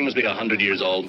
must be 100 years old.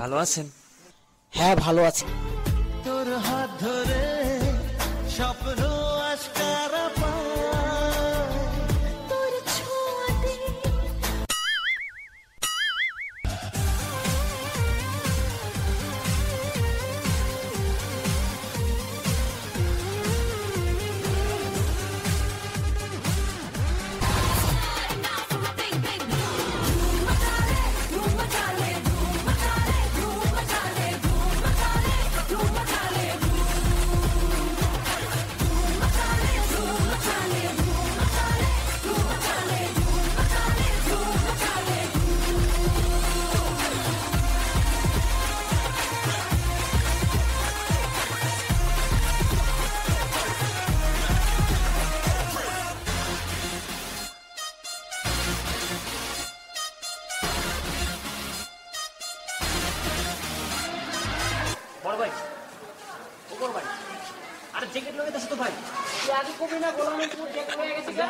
ভালো আছেন? হ্যাঁ ভালো আছি। তোর হাত ধরে স্বপ্ন আশকারা বড় ভাই, ও বড় ভাই, আরে জ্যাকেট লগে দাও তো ভাই। তুই আগে কবি না গোলামের পুরো জ্যাকেট হয়ে গেছে গা।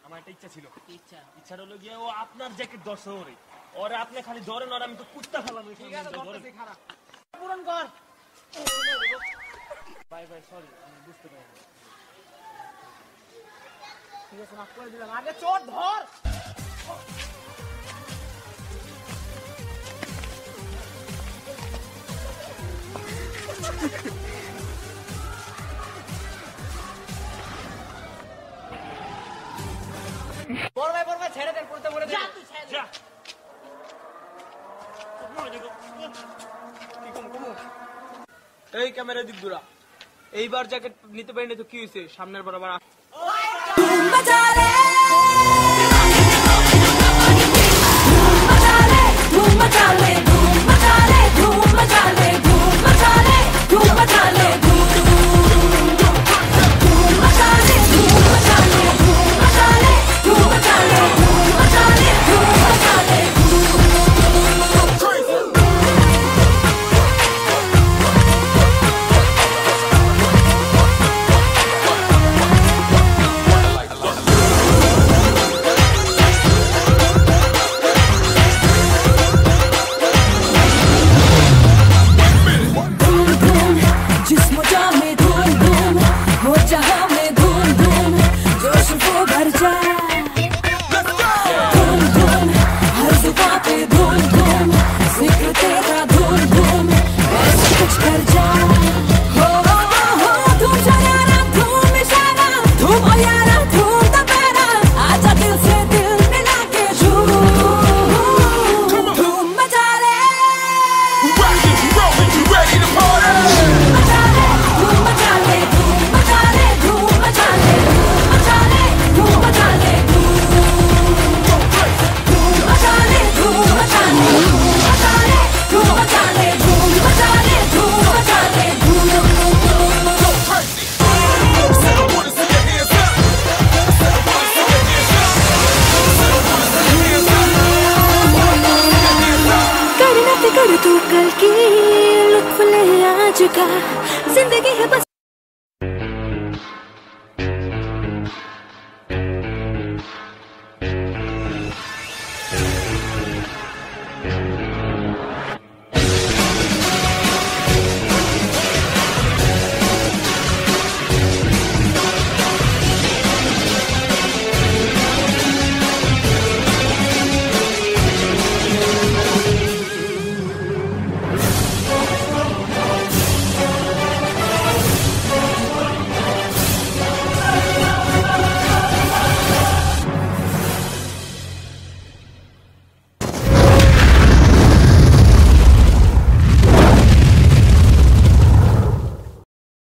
আমার একটা ইচ্ছা ছিল। ইচ্ছাটা হলো গিয়ে ও আপনার জ্যাকেট ধরছে ওরে, ওরে আপনি খালি ধরেন, আর আমি তো কুত্তা ফেলাম। ঠিক আছে, ধরতেছি, খারাপ পূরণ কর। ভাই ভাই সরি, আমি বুঝতে পারিনি। ঠিক আছে, মাফ করে দিলাম। আগে চোর ধর। বড় ভাই ছেড়ে দেন, পড়তে বলে দেন। যা এই ক্যামেরা দিক দূরা। এইবার জ্যাকেট নিতে পারিনি তো কি হয়েছে, সামনের বার আবার घर जा